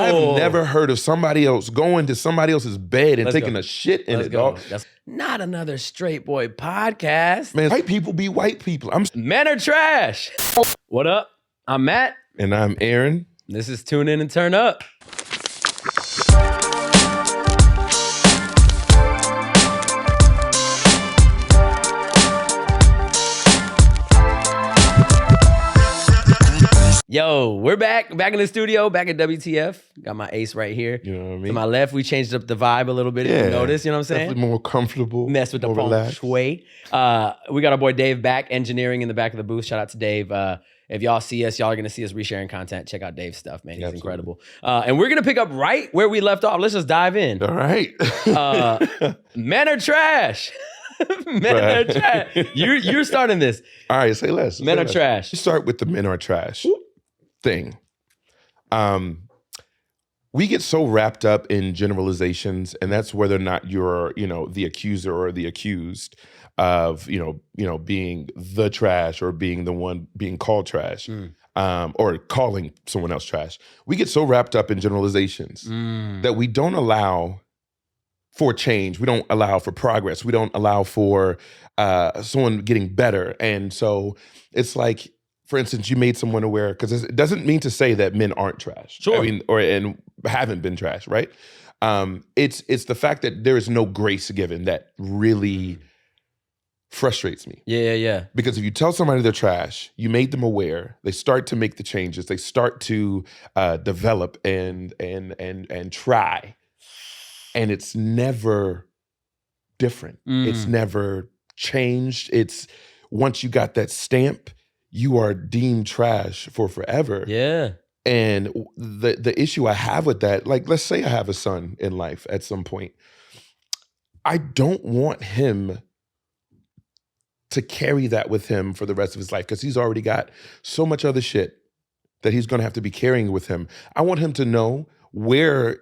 I've never heard of somebody else going to somebody else's bed and taking a shit in it, dog. That's not another Straight Boy podcast. Man, white people be white people. Men are trash. What up? I'm Matt. And I'm Aaron. This is Tune In and Turn Up. Yo, we're back in the studio, back at WTF. Got my ace right here. You know what I mean? To my left, we changed up the vibe a little bit. If you notice, you know what I'm saying? Definitely more comfortable. Mess with the feng shui. We got our boy Dave back, engineering in the back of the booth. Shout out to Dave. If y'all see us, y'all are going to see us resharing content. Check out Dave's stuff, man. He's incredible. And we're going to pick up right where we left off. Let's just dive in. All right. Men are trash. Men are trash. You're starting this. All right, say less. Men are trash. You start with the men are trash thing. We get so wrapped up in generalizations, and that's whether or not you're, the accuser or the accused of, being the trash or being the one being called trash, or calling someone else trash. We get so wrapped up in generalizations that we don't allow for change. We don't allow for progress. We don't allow for someone getting better. And so it's like, for instance, you made someone aware, because it doesn't mean to say that men aren't trash. Sure. I mean, and haven't been trash, right? It's the fact that there is no grace given that really frustrates me. Yeah. Because if you tell somebody they're trash, you made them aware, they start to make the changes, they start to develop and try, and it's never different. It's never changed. It's once you got that stamp, you are deemed trash for forever. Yeah. And the issue I have with that, like, let's say I have a son in life at some point. I don't want him to carry that with him for the rest of his life, because he's already got so much other shit that he's going to have to be carrying with him. I want him to know where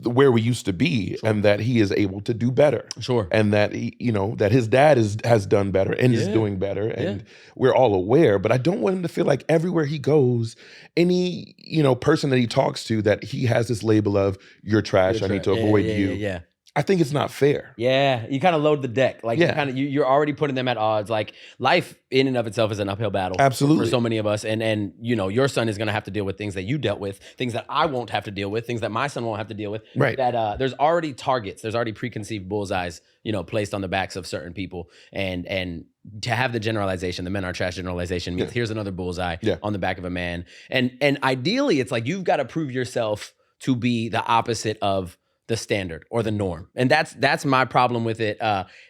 we used to be, and that he is able to do better. Sure. And that that his dad has done better and is doing better, and we're all aware. But I don't want him to feel like everywhere he goes, any person that he talks to, that he has this label of "you're trash. I need to avoid you." Yeah. I think it's not fair. Yeah, you kind of load the deck. Like you're already putting them at odds. Like life in and of itself is an uphill battle. Absolutely. For so many of us. And your son is going to have to deal with things that you dealt with, things that I won't have to deal with, things that my son won't have to deal with. Right. That there's already targets, there's already preconceived bullseyes, placed on the backs of certain people. And to have the generalization, the men are trash generalization means here's another bullseye on the back of a man. And ideally it's like you've got to prove yourself to be the opposite of the standard or the norm. And that's my problem with it,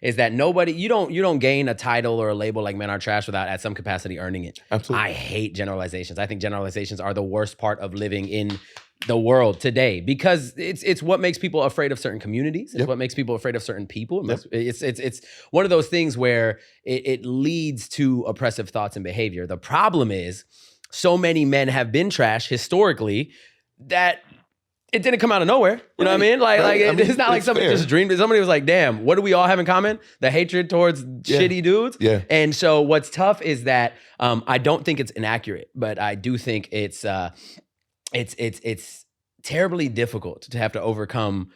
is that you don't gain a title or a label like men are trash without at some capacity earning it. Absolutely. I hate generalizations. I think generalizations are the worst part of living in the world today, because it's what makes people afraid of certain communities. It's what makes people afraid of certain people. It's one of those things where it leads to oppressive thoughts and behavior. The problem is so many men have been trash historically that it didn't come out of nowhere. You know what I mean? It's not like somebody just dreamed it. Somebody was like, damn, what do we all have in common? The hatred towards shitty dudes. Yeah. And so what's tough is that I don't think it's inaccurate, but I do think it's terribly difficult to have to overcome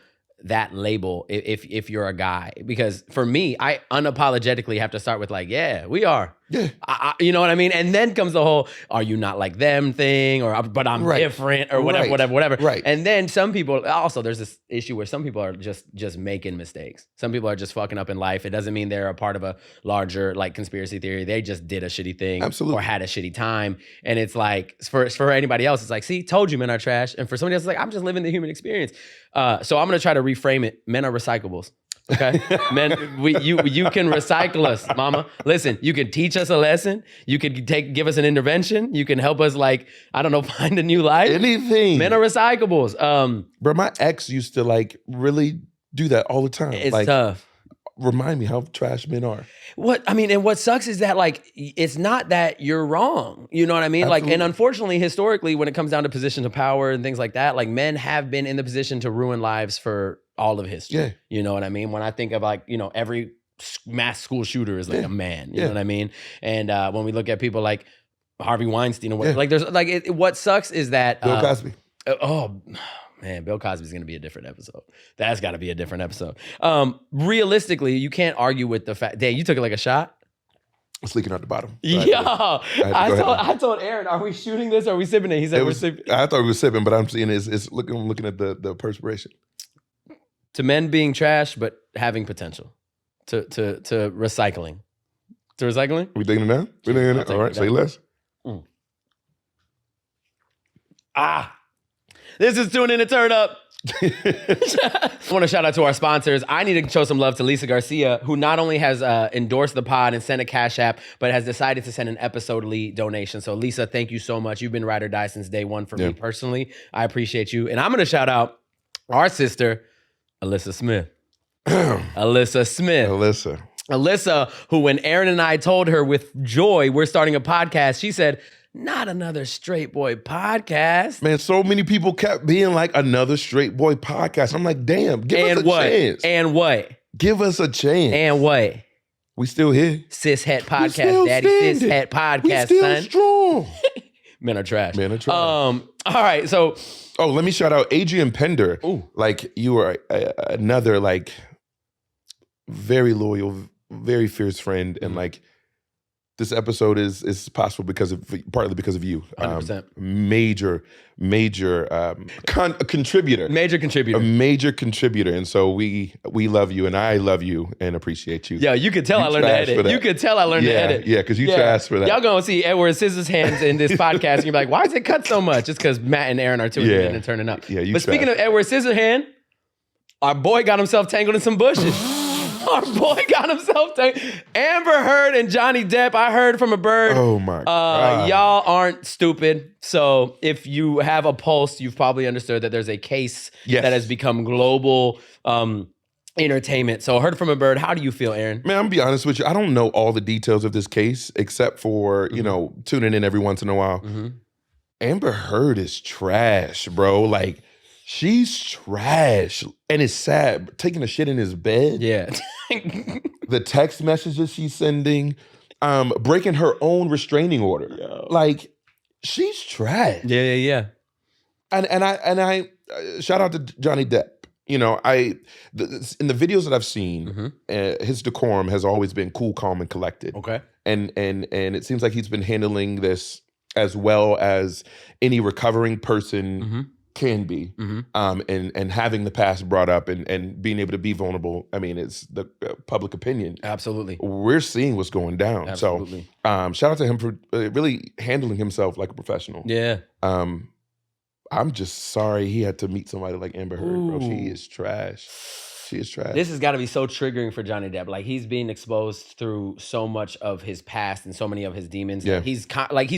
that label if you're a guy. Because for me, I unapologetically have to start with like, yeah, we are. Yeah. You know what I mean? And then comes the whole, are you not like them thing, or but I'm different, or whatever. Right. And then some people, also there's this issue where some people are just making mistakes. Some people are just fucking up in life. It doesn't mean they're a part of a larger like conspiracy theory. They just did a shitty thing. Absolutely. Or had a shitty time. And it's like, for anybody else, it's like, see, told you men are trash. And for somebody else, it's like, I'm just living the human experience. So I'm going to try to reframe it. Men are recyclables. Okay, men, you can recycle us, mama. Listen, you can teach us a lesson. You can give us an intervention. You can help us, find a new life. Anything. Men are recyclables. Bro, my ex used to really do that all the time. It's tough. Remind me how trash men are. And what sucks is that it's not that you're wrong. You know what I mean? Absolutely. And unfortunately, historically, when it comes down to positions of power and things like that, men have been in the position to ruin lives for all of history. Yeah. You know what I mean? When I think of every mass school shooter is a man. You know what I mean? And when we look at people like Harvey Weinstein or what, there's what sucks is that Bill Cosby. Oh man, Bill Cosby's gonna be a different episode. That's got to be a different episode. Realistically, you can't argue with the fact. Damn, you took it like a shot. It's leaking out the bottom. Yeah, I told Aaron, "Are we shooting this? Or are we sipping it?" He said, "We're sipping." I thought we were sipping, but I'm seeing it's looking. I'm looking at the perspiration. To men being trash, but having potential. To recycling. To recycling. We taking it down? We taking it down? All right, say less. This is Tune In to Turn Up. I want to shout out to our sponsors. I need to show some love to Lisa Garcia, who not only has endorsed the pod and sent a Cash App, but has decided to send an episodely donation. So Lisa, thank you so much. You've been ride or die since day one for me personally. I appreciate you. And I'm going to shout out our sister, Alyssa Smith. Alyssa, who when Aaron and I told her with joy we're starting a podcast, she said, "Not another Straight Boy podcast." Man, so many people kept being like, another Straight Boy podcast. I'm like, damn, give us a chance. And what? Give us a chance. And what? We still here. Cis Het Podcast, Daddy. Cis Het Podcast, we still son. Strong. Men are trash. Men are trash. All right, so. Oh, let me shout out Adrian Pender. Ooh. Like, you are another, like, very loyal, very fierce friend. And, like, this episode is possible partly because of you. 100%. Major contributor. A major contributor. And so we love you, and I love you and appreciate you. Yeah, you could tell I learned to edit. You could tell I learned to edit. Yeah, because you trash for that. Y'all gonna see Edward Scissors Hands in this podcast, and you're like, why is it cut so much? It's because Matt and Aaron are tuning in and turning up. Yeah, but speaking of Edward Scissorhand, our boy got himself tangled in some bushes. Our boy got himself tangled. Amber Heard and Johnny Depp, I heard from a bird. Oh my God. Y'all aren't stupid. So if you have a pulse, you've probably understood that there's a case that has become global entertainment. So heard from a bird. How do you feel, Aaron? Man, I'm gonna be honest with you. I don't know all the details of this case except for, tuning in every once in a while. Amber Heard is trash, bro. Like, she's trash. And it's sad. Taking a shit in his bed. Yeah. The text messages she's sending. Breaking her own restraining order. Yo. Like, she's trash. Yeah. And I shout out to Johnny Depp. In the videos that I've seen, his decorum has always been cool, calm, and collected. Okay. And it seems like he's been handling this as well as any recovering person can be, and having the past brought up and being able to be vulnerable. I mean, it's the public opinion. Absolutely. We're seeing what's going down. Absolutely. So shout out to him for really handling himself like a professional. Yeah. I'm just sorry he had to meet somebody like Amber Heard, bro. She is trash. She is trash. This has got to be so triggering for Johnny Depp. Like, he's being exposed through so much of his past and so many of his demons. Yeah. He's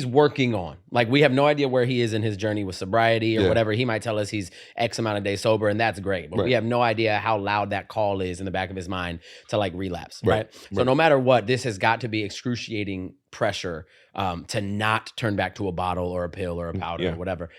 working on. Like, we have no idea where he is in his journey with sobriety or whatever. He might tell us he's X amount of days sober, and that's great. But we have no idea how loud that call is in the back of his mind to, like, relapse, right? So no matter what, this has got to be excruciating pressure to not turn back to a bottle or a pill or a powder or whatever.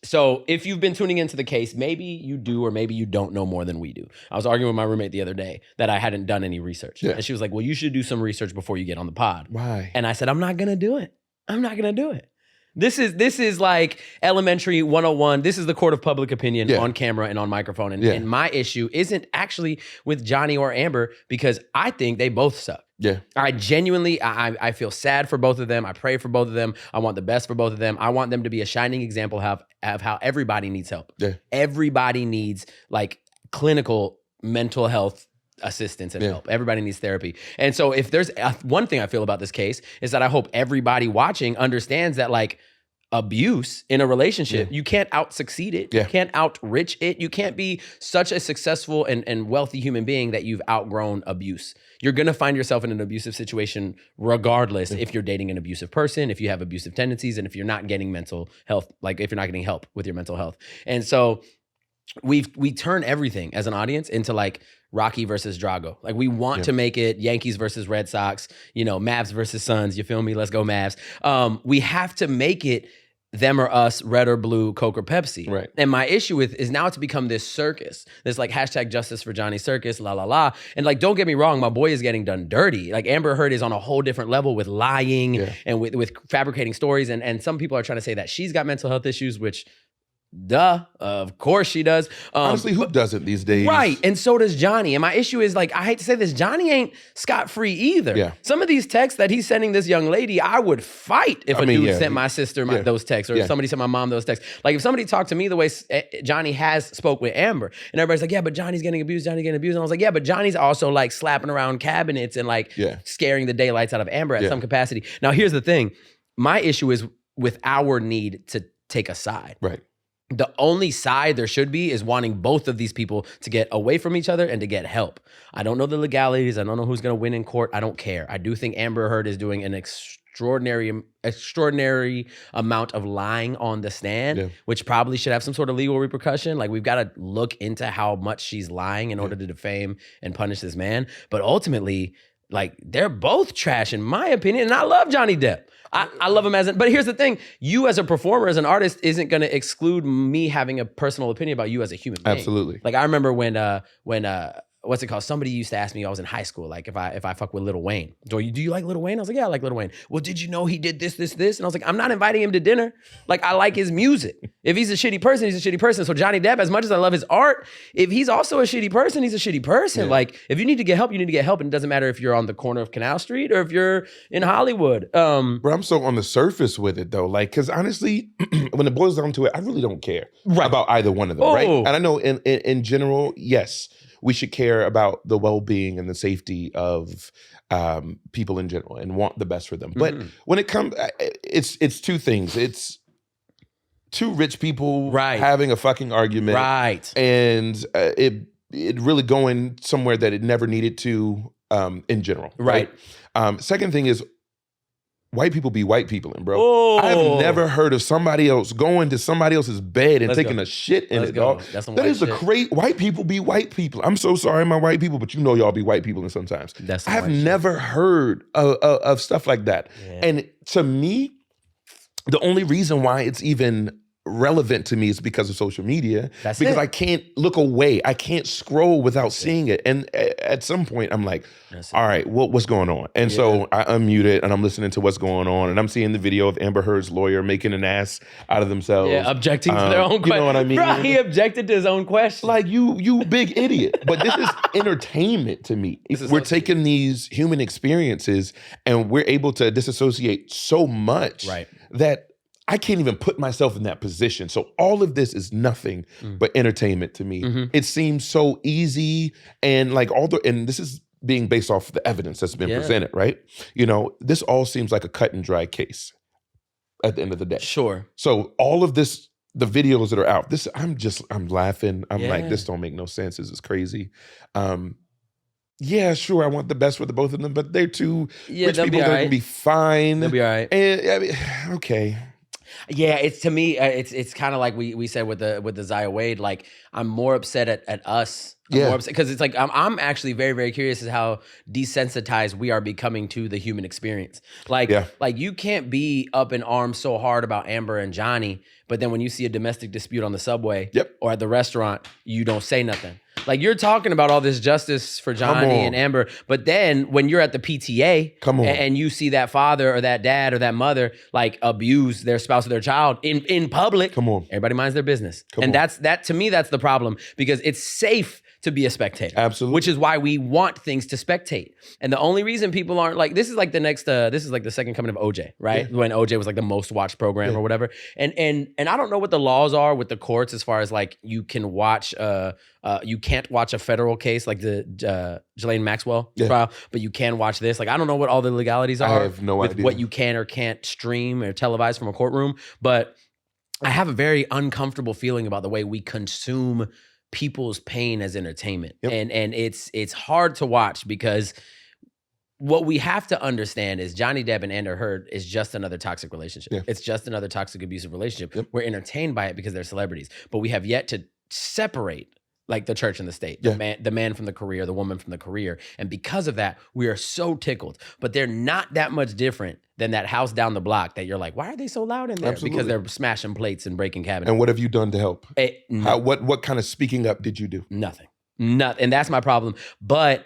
So if you've been tuning into the case, maybe you do or maybe you don't know more than we do. I was arguing with my roommate the other day that I hadn't done any research. And she was like, well, you should do some research before you get on the pod. Why? And I said, I'm not going to do it. This is like elementary 101. This is the court of public opinion on camera and on microphone. And my issue isn't actually with Johnny or Amber, because I think they both suck. Yeah. I genuinely, I feel sad for both of them. I pray for both of them. I want the best for both of them. I want them to be a shining example of how everybody needs help. Yeah. Everybody needs, like, clinical mental health assistance and help. Everybody needs therapy. And so if there's one thing I feel about this case is that I hope everybody watching understands that, like, abuse in a relationship, you can't out-succeed it. You can't out-rich it. You can't be such a successful and wealthy human being that you've outgrown abuse. You're going to find yourself in an abusive situation regardless if you're dating an abusive person, if you have abusive tendencies, and if you're not getting mental health, like if you're not getting help with your mental health. And so we turn everything as an audience into, like, Rocky versus Drago. Like, we want to make it Yankees versus Red Sox, Mavs versus Suns. You feel me? Let's go Mavs. We have to make it them or us, red or blue, Coke or Pepsi. Right. And my issue with is now it's become this circus. This like hashtag justice for Johnny circus, la la la. And like, don't get me wrong, my boy is getting done dirty. Like Amber Heard is on a whole different level with lying and with fabricating stories. And some people are trying to say that she's got mental health issues, which duh, of course she does. Honestly, who doesn't these days? Right, and so does Johnny. And my issue is like, I hate to say this, Johnny ain't scot-free either. Yeah. Some of these texts that he's sending this young lady, I would fight if a dude sent my sister those texts, or if somebody sent my mom those texts. Like if somebody talked to me the way Johnny has spoke with Amber, and everybody's like, yeah, but Johnny's getting abused, And I was like, yeah, but Johnny's also like slapping around cabinets and like scaring the daylights out of Amber at some capacity. Now, here's the thing. My issue is with our need to take a side. Right. The only side there should be is wanting both of these people to get away from each other and to get help. I don't know the legalities. I don't know who's going to win in court. I don't care. I do think Amber Heard is doing an extraordinary amount of lying on the stand, which probably should have some sort of legal repercussion. Like we've got to look into how much she's lying in order to defame and punish this man. But ultimately, like they're both trash in my opinion. And I love Johnny Depp. I love him but here's the thing, you as a performer, as an artist, isn't gonna exclude me having a personal opinion about you as a human being. Absolutely. Like I remember when what's it called? Somebody used to ask me, I was in high school, like if I fuck with Lil Wayne. Do you like Lil Wayne? I was like, yeah, I like Lil Wayne. Well, did you know he did this? And I was like, I'm not inviting him to dinner. Like I like his music. If he's a shitty person, he's a shitty person. So Johnny Depp, as much as I love his art, if he's also a shitty person, he's a shitty person. Like if you need to get help, you need to get help. And it doesn't matter if you're on the corner of Canal Street or if you're in Hollywood. Bro, I'm so on the surface with it though. Like, cause honestly, when it boils down to it, I really don't care about either one of them, right? And I know in general, yes, we should care about the well-being and the safety of people in general and want the best for them. But when it comes, it's two things. It's two rich people having a fucking argument, and it really going somewhere that it never needed to in general, right? Second thing is, white people be white people, bro. I've never heard of somebody else going to somebody else's bed and taking a shit in it, dog. That is a great, white people be white people. I'm so sorry, my white people, but you know y'all be white people and sometimes. I've never heard of stuff like that. And to me, the only reason why it's even relevant to me is because of social media. Because I can't look away. I can't scroll without seeing it. And at some point, I'm like, all right, what's going on? And so I unmute it and I'm listening to what's going on. And I'm seeing the video of Amber Heard's lawyer making an ass out of themselves. Yeah, objecting to their own question. You know what I mean? Bro, he objected to his own question. Like, you big idiot. But this is entertainment to me. We're taking these human experiences and we're able to disassociate so much that I can't even put myself in that position. So all of this is nothing but entertainment to me. It seems so easy and like and this is being based off the evidence that's been presented, right? You know, this all seems like a cut and dry case at the end of the day. Sure. So all of this, the videos that are out, I'm laughing. I'm like, this don't make no sense. This is crazy. Yeah, sure, I want the best for the both of them, but they're two rich people. They're gonna be fine. They'll be all right. And, I mean, okay. Yeah, it's to me, it's kind of like we said with the Zaya Wade. Like I'm more upset at us. Because it's like I'm actually very, very curious as how desensitized we are becoming to the human experience. Like you can't be up in arms so hard about Amber and Johnny, but then when you see a domestic dispute on the subway or at the restaurant, you don't say nothing. Like you're talking about all this justice for Johnny and Amber, but then when you're at the PTA and you see that father or that dad or that mother like abuse their spouse or their child in public, everybody minds their business. That to me, that's the problem, because it's safe to be a spectator. Absolutely. Which is why we want things to spectate. And the only reason people aren't like, this is like the second coming of OJ, right? When OJ was like the most watched program or whatever. And I don't know what the laws are with the courts as far as like you can watch you can't watch a federal case like the Ghislaine Maxwell trial, but you can watch this. Like I don't know what all the legalities are. I have no idea. What you can or can't stream or televise from a courtroom, but I have a very uncomfortable feeling about the way we consume people's pain as entertainment. And it's hard to watch, because what we have to understand is Johnny Depp and Amber Heard is just another toxic relationship. It's just another toxic, abusive relationship. We're entertained by it because they're celebrities, but we have yet to separate like the church and the state, Yeah. the man from the career, the woman from the career. And because of that, we are so tickled. But they're not that much different than that house down the block that you're like, why are they so loud in there? Absolutely. Because they're smashing plates and breaking cabinets. And what have you done to help? No, What kind of speaking up did you do? nothing. And that's my problem. But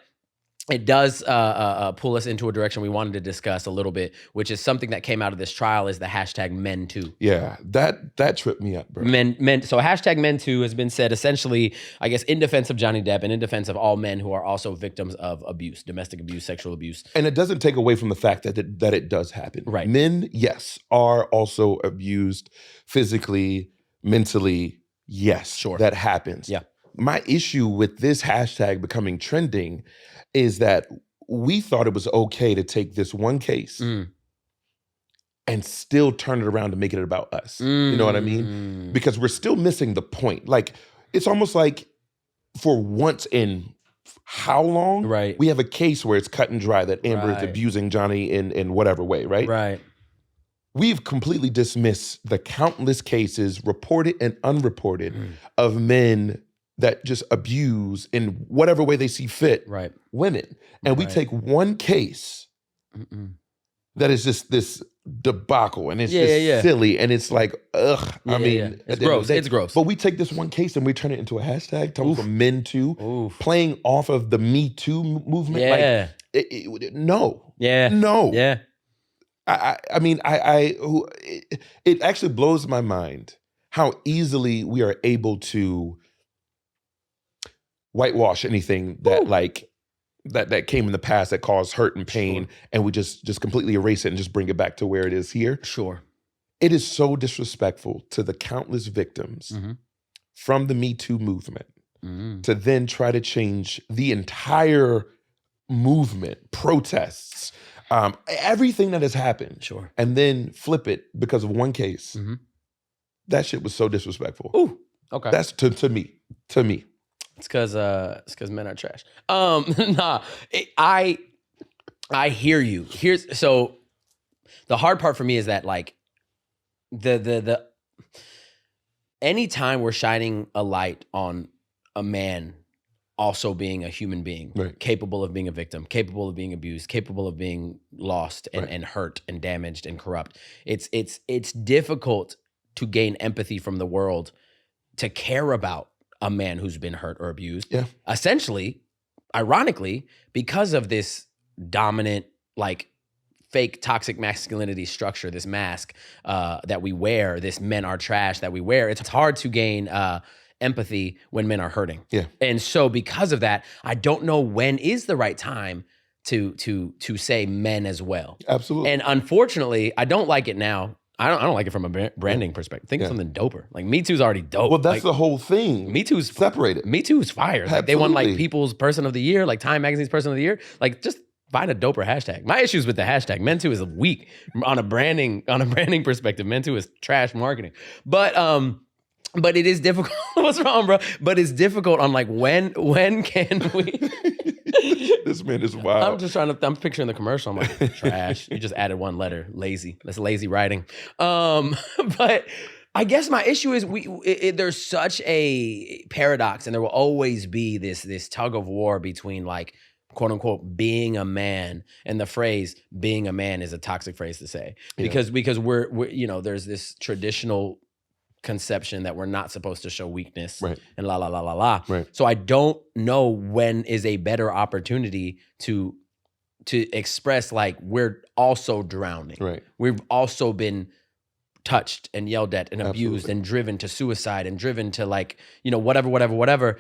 it does pull us into a direction we wanted to discuss a little bit, which is something that came out of this trial is the hashtag #MenToo. Yeah, that tripped me up, bro. So hashtag #MenToo has been said essentially, I guess, in defense of Johnny Depp and in defense of all men who are also victims of abuse, domestic abuse, sexual abuse. And it doesn't take away from the fact that it does happen. Right. Men, yes, are also abused physically, mentally. Yes, Sure. that happens. Yeah. My issue with this hashtag becoming trending is that we thought it was okay to take this one case and still turn it around to make it about us. You know what I mean? Because we're still missing the point. Like, it's almost like for once in how long, Right. we have a case where it's cut and dry that Amber is Right. abusing Johnny in whatever way, right? Right. We've completely dismissed the countless cases, reported and unreported, of men that just abuse in whatever way they see fit Right. women. And we Right. take one case that is just this debacle and it's Yeah, just yeah. silly and it's like, ugh. I mean, It's at the end gross. of the day- It's gross. But we take this one case and we turn it into a hashtag, talking from Men Too, Oof. playing off of the Me Too movement. Yeah. Like, no. Yeah. No. Yeah. I mean, it actually blows my mind how easily we are able to whitewash anything that that came in the past that caused hurt and pain, Sure. and we just completely erase it and just bring it back to where it is here. Sure. It is so disrespectful to the countless victims from the Me Too movement to then try to change the entire movement, protests, everything that has happened, Sure. and then flip it because of one case. That shit was so disrespectful. Ooh. Okay. That's to me. It's because men are trash. Nah, I hear you. So the hard part for me is that like the anytime we're shining a light on a man also being a human being, Right. capable of being a victim, capable of being abused, capable of being lost and, Right. and hurt and damaged and corrupt. It's difficult to gain empathy from the world to care about a man who's been hurt or abused. Yeah. Essentially, ironically, because of this dominant, like fake toxic masculinity structure, this mask that we wear, this men are trash that we wear, it's hard to gain empathy when men are hurting. Yeah. And so because of that, I don't know when is the right time to say men as well. Absolutely. And unfortunately, I don't like it now. I don't like it from a branding perspective. Think of something doper. Like Me Too's already dope. well, that's like, the whole thing. Me Too's separated. Me Too's fire. Like they won like Absolutely. People's Person of the Year, like Time Magazine's Person of the Year. Like just find a doper hashtag. My issues with the hashtag Men Too is weak on a branding perspective. Men Too is trash marketing. But it is difficult. What's wrong, bro? But it's difficult on like when can we? This man is wild. I'm picturing the commercial. I'm like, trash. You just added one letter. Lazy. That's lazy writing. But I guess my issue is there's such a paradox, and there will always be this tug of war between like quote unquote being a man, and the phrase being a man is a toxic phrase to say because we're there's this traditional conception that we're not supposed to show weakness Right. and la la la la la. Right. So I don't know when is a better opportunity to express like we're also drowning. Right. We've also been touched and yelled at and abused Absolutely. and driven to suicide and driven to like, whatever.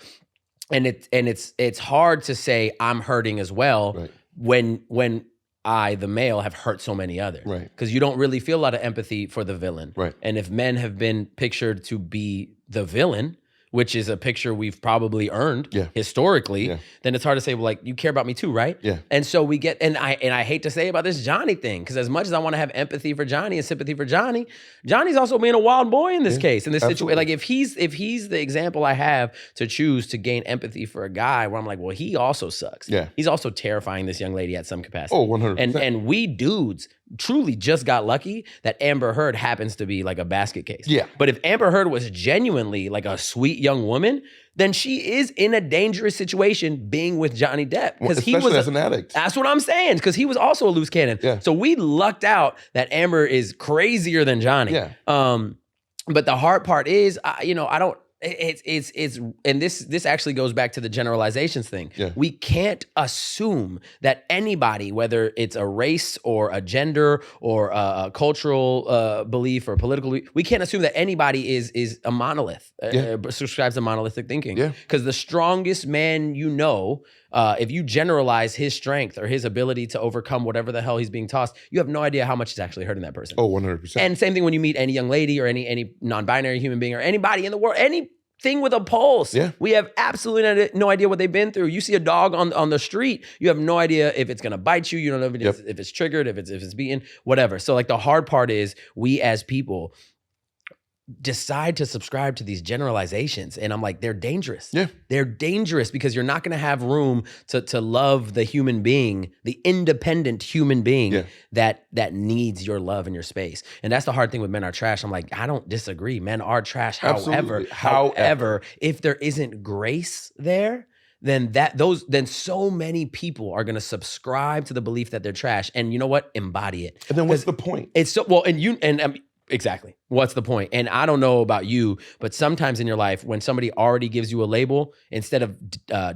And it's hard to say I'm hurting as well Right. when I, the male, have hurt so many others. Right. Because you don't really feel a lot of empathy for the villain. Right. And if men have been pictured to be the villain, which is a picture we've probably earned Yeah. historically, Yeah. then it's hard to say, well, like, you care about me too, right? Yeah. And so we get, and I hate to say about this Johnny thing, because as much as I want to have empathy for Johnny and sympathy for Johnny, Johnny's also being a wild boy in this case, in this situation. absolutely. Like if he's the example I have to choose to gain empathy for a guy where I'm like, well, he also sucks. Yeah. He's also terrifying this young lady at some capacity. Oh, 100%. And we dudes truly just got lucky that Amber Heard happens to be like a basket case. Yeah. But if Amber Heard was genuinely like a sweet young woman, then she is in a dangerous situation being with Johnny Depp. Because he was as an addict. That's what I'm saying. Because he was also a loose cannon. Yeah. So we lucked out that Amber is crazier than Johnny. Yeah. But the hard part is, I don't. It's and this actually goes back to the generalizations thing. Yeah. We can't assume that anybody, whether it's a race or a gender or a cultural belief or political, we can't assume that anybody is a monolith, subscribes to monolithic thinking. Yeah. Because the strongest man if you generalize his strength or his ability to overcome whatever the hell he's being tossed, you have no idea how much he's actually hurting that person. Oh, 100%. And same thing when you meet any young lady or any non-binary human being or anybody in the world, anything with a pulse. Yeah. We have absolutely no idea what they've been through. You see a dog on the street, you have no idea if it's gonna bite you. You don't know if it's triggered, if it's beaten, whatever. So like the hard part is we as people decide to subscribe to these generalizations, and I'm like, they're dangerous. Yeah. They're dangerous because you're not going to have room to love the human being, the independent human being that needs your love and your space. And that's the hard thing with Men Are Trash. I'm like, I don't disagree. Men are trash. However, if there isn't grace there, then so many people are going to subscribe to the belief that they're trash. And you know what? Embody it. And then what's the point? It's so exactly. What's the point? And I don't know about you, but sometimes in your life, when somebody already gives you a label, instead of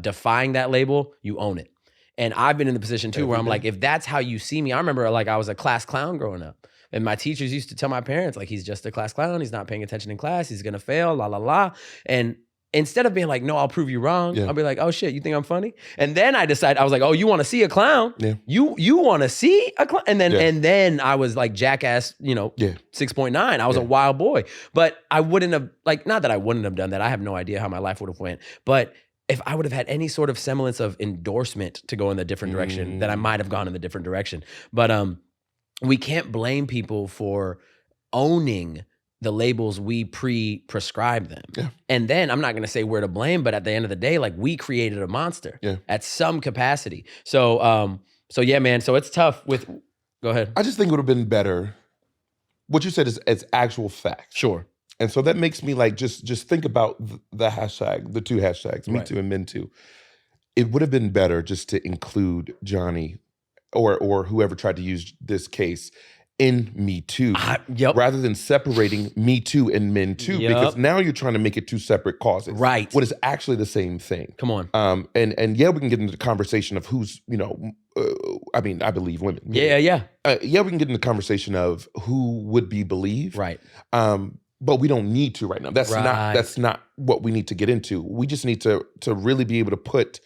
defying that label, you own it. And I've been in the position too where I'm like, if that's how you see me, I remember like I was a class clown growing up. And my teachers used to tell my parents, like, he's just a class clown. He's not paying attention in class. He's going to fail, la, la, la. And instead of being like, no, I'll prove you wrong, I'll be like, oh shit, you think I'm funny? And then I was like, oh, you want to see a clown? Yeah. You want to see a clown? And then I was like Jackass, 6.9. I was a wild boy. But I wouldn't have, not that I wouldn't have done that. I have no idea how my life would have went. But if I would have had any sort of semblance of endorsement to go in the different direction, then I might have gone in the different direction. But we can't blame people for owning the labels we prescribe them. Yeah. And then I'm not going to say we're to blame, but at the end of the day, like, we created a monster at some capacity. So yeah, man. So it's tough go ahead. I just think it would have been better. What you said is actual facts. Sure. And so that makes me like, just think about the hashtag, the two hashtags, Me Too and Men Too. It would have been better just to include Johnny or whoever tried to use this case in Me Too, rather than separating Me Too and Men Too, because now you're trying to make it two separate causes. Right. What is actually the same thing. Come on. And we can get into the conversation of who's, I believe women. Yeah. We can get into the conversation of who would be believed. Right. But we don't need to right now. That's not what we need to get into. We just need to really be able to put,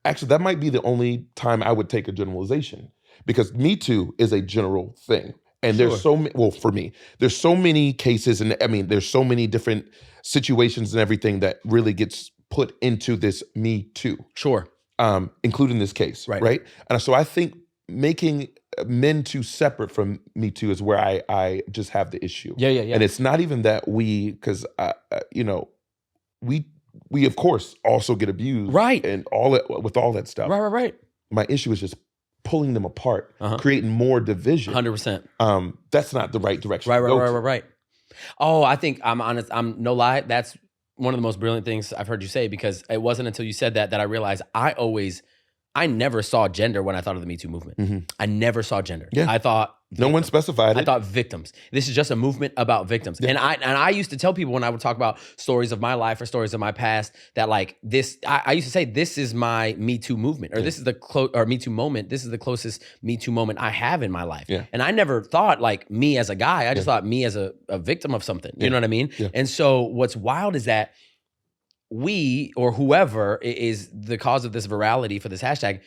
actually, that might be the only time I would take a generalization, because Me Too is a general thing. And there's for me, there's so many cases, and there's so many different situations and everything that really gets put into this Me Too. Sure. Including this case, right? And so I think making Men Too separate from Me Too is where I just have the issue. Yeah. And it's not even that because we of course also get abused, right? And with all that stuff, right. My issue is just pulling them apart, creating more division. 100%. That's not the right direction. Right. Oh, I think I'm honest. I'm no lie. That's one of the most brilliant things I've heard you say, because it wasn't until you said that I realized I never saw gender when I thought of the Me Too movement. Mm-hmm. I never saw gender. Yeah. I thought no one specified it. I thought victims. This is just a movement about victims. Yeah. And I used to tell people when I would talk about stories of my life or stories of my past that like this, I used to say, this is my Me Too movement, or this is or Me Too moment. This is the closest Me Too moment I have in my life. Yeah. And I never thought like me as a guy. I just thought me as a victim of something. You know what I mean? Yeah. And so what's wild is that we, or whoever is the cause of this virality for this hashtag,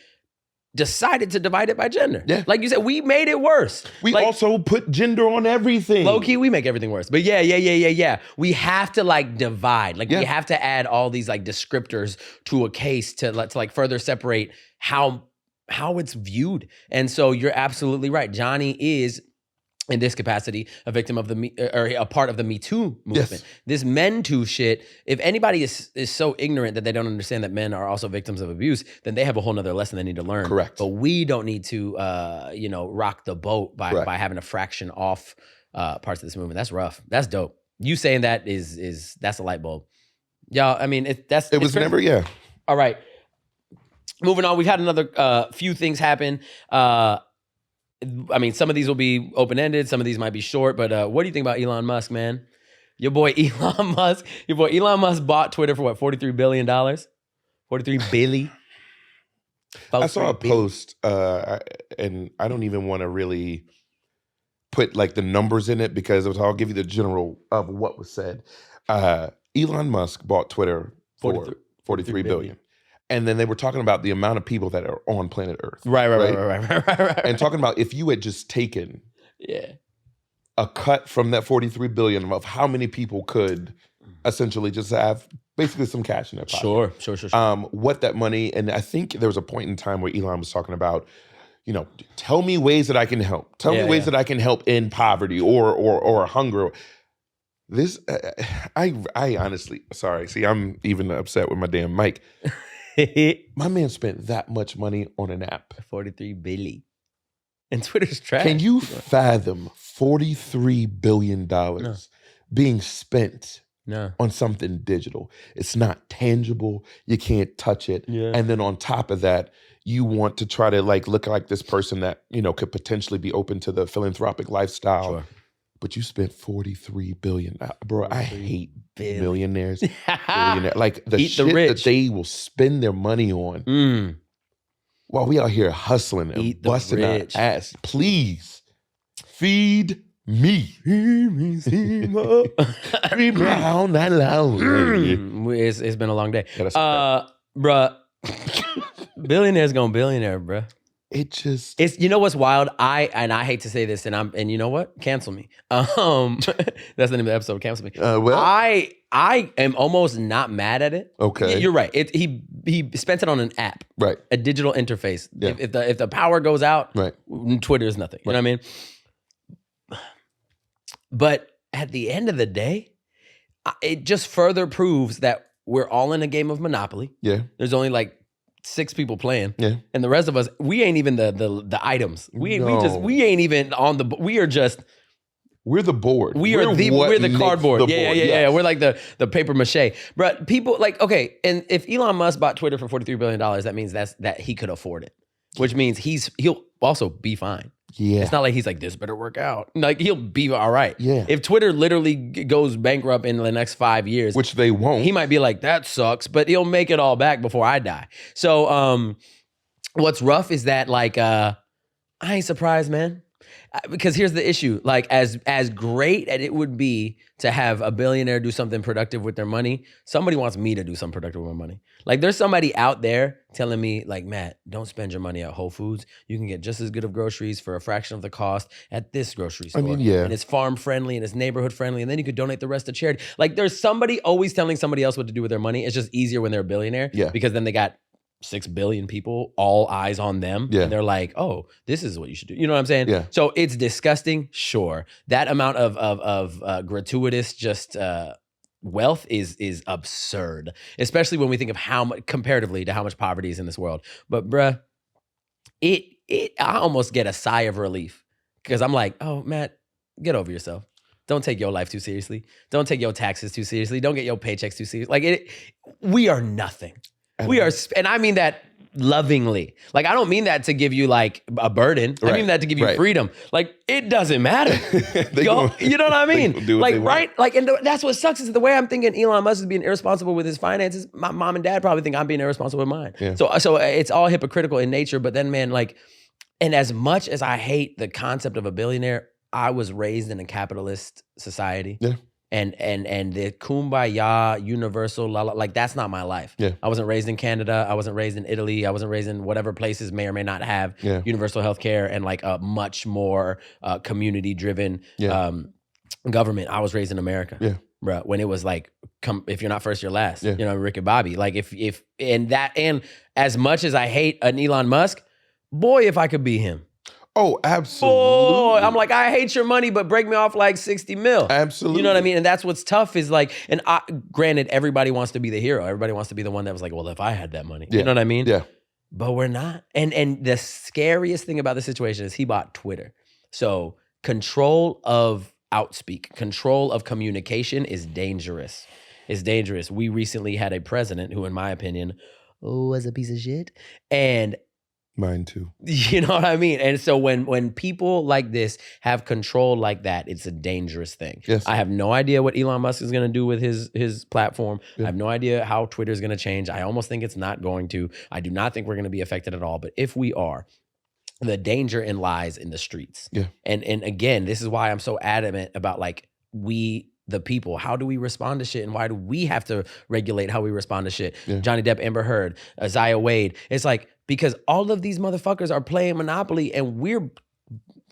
decided to divide it by gender. Yeah. Like you said, we made it worse. We also put gender on everything. Low key, we make everything worse. But yeah. We have to like divide. Like we have to add all these like descriptors to a case to like further separate how it's viewed. And so you're absolutely right. Johnny is in this capacity, a victim of or a part of the Me Too movement. Yes. This Men Too shit, if anybody is so ignorant that they don't understand that men are also victims of abuse, then they have a whole nother lesson they need to learn. Correct. But we don't need to, rock the boat by having a fraction off parts of this movement. That's rough. That's dope. You saying that that's a light bulb. Y'all, I mean, it was never, yeah. All right. Moving on, we've had another few things happen. I mean, some of these will be open-ended. Some of these might be short. But what do you think about Elon Musk, man? Your boy Elon Musk bought Twitter for what, $43 billion? $43 billion? I saw a post, and I don't even want to really put like the numbers in it because I'll give you the general of what was said. Elon Musk bought Twitter for $43 billion. And then they were talking about the amount of people that are on planet Earth. Right. And talking about if you had just taken a cut from that $43 billion of how many people could essentially just have basically some cash in their pocket. Sure. What that money, and I think there was a point in time where Elon was talking about, tell me ways that I can help. Tell me ways that I can help end poverty or hunger. This, I honestly, sorry. See, I'm even upset with my damn mic. My man spent that much money on an app. $43 billion. And Twitter's trash. Can you fathom $43 billion being spent on something digital? It's not tangible. You can't touch it. Yeah. And then on top of that, you want to try to look like this person that, could potentially be open to the philanthropic lifestyle. Sure. But you spent $43 billion. Bro, I hate millionaires. Like the Eat shit the rich. that they will spend their money on while we out here hustling and busting our ass. Please feed me. Feed me on that loud. It's been a long day. Bruh, billionaires going billionaire, bruh. It's you know what's wild? I hate to say this, and you know what? Cancel me. That's the name of the episode. Cancel me. I am almost not mad at it. Okay, you're right. He spent it on an app, right? A digital interface. Yeah. If the power goes out, right? Twitter is nothing. You know what I mean? But at the end of the day, it just further proves that we're all in a game of Monopoly. Yeah, there's only 6 people playing, and the rest of us, we ain't even the items. We ain't even on the. We're the board. We're the cardboard. Yeah. We're like the paper mache. But people okay, and if Elon Musk bought Twitter for $43 billion, that means that he could afford it, which means he'll also be fine. Yeah, it's not like he's like, this better work out. He'll be all right. Yeah, if Twitter literally goes bankrupt in the next 5 years, which they won't, he might be like, that sucks, but he'll make it all back before I die. So, what's rough is that I ain't surprised, man. Because here's the issue: as great as it would be to have a billionaire do something productive with their money, somebody wants me to do something productive with my money. There's somebody out there telling me, Matt, don't spend your money at Whole Foods. You can get just as good of groceries for a fraction of the cost at this grocery store. I mean, yeah. And it's farm friendly and it's neighborhood friendly, and then you could donate the rest to charity. There's somebody always telling somebody else what to do with their money. It's just easier when they're a billionaire, because then they got 6 billion people, all eyes on them. Yeah. And they're like, oh, this is what you should do. You know what I'm saying? Yeah. So it's disgusting. Sure. That amount of gratuitous just wealth is absurd, especially when we think of how much, comparatively to how much poverty is in this world. But bruh, I almost get a sigh of relief because I'm like, oh, Matt, get over yourself. Don't take your life too seriously. Don't take your taxes too seriously. Don't get your paychecks too seriously. We are nothing. We are, and I mean that lovingly. I don't mean that to give you a burden. I mean that to give you freedom. It doesn't matter. You know what I mean? Right? And that's what sucks is the way I'm thinking Elon Musk is being irresponsible with his finances. My mom and dad probably think I'm being irresponsible with mine. Yeah. So it's all hypocritical in nature. But then, man, and as much as I hate the concept of a billionaire, I was raised in a capitalist society. Yeah. And the kumbaya, universal, that's not my life. Yeah. I wasn't raised in Canada. I wasn't raised in Italy. I wasn't raised in whatever places may or may not have universal healthcare and a much more community-driven government. I was raised in America. Yeah. Bruh, when it was if you're not first, you're last. Yeah. Rick and Bobby. And as much as I hate an Elon Musk, boy, if I could be him. Oh, absolutely. Boy, I'm like, I hate your money, but break me off like 60 mil. Absolutely. You know what I mean? And that's what's tough is like, and granted, everybody wants to be the hero. Everybody wants to be the one that was like, well, if I had that money, you know what I mean? Yeah. But we're not. And the scariest thing about the situation is he bought Twitter. So control of outspeak, control of communication is dangerous. It's dangerous. We recently had a president who, in my opinion, was a piece of shit. And mine too. you know what I mean? And so when people like this have control like that, it's a dangerous thing. Yes. I have no idea what Elon Musk is going to do with his platform. I have no idea how Twitter is going to change. I almost think it's not going to. I do not think we're going to be affected at all. But if we are, the danger lies in the streets. Yeah. And again, this is why I'm so adamant about like the people. How do we respond to shit? And why do we have to regulate how we respond to shit? Yeah. Johnny Depp, Amber Heard, Zaya Wade. It's like, because all of these motherfuckers are playing Monopoly and we're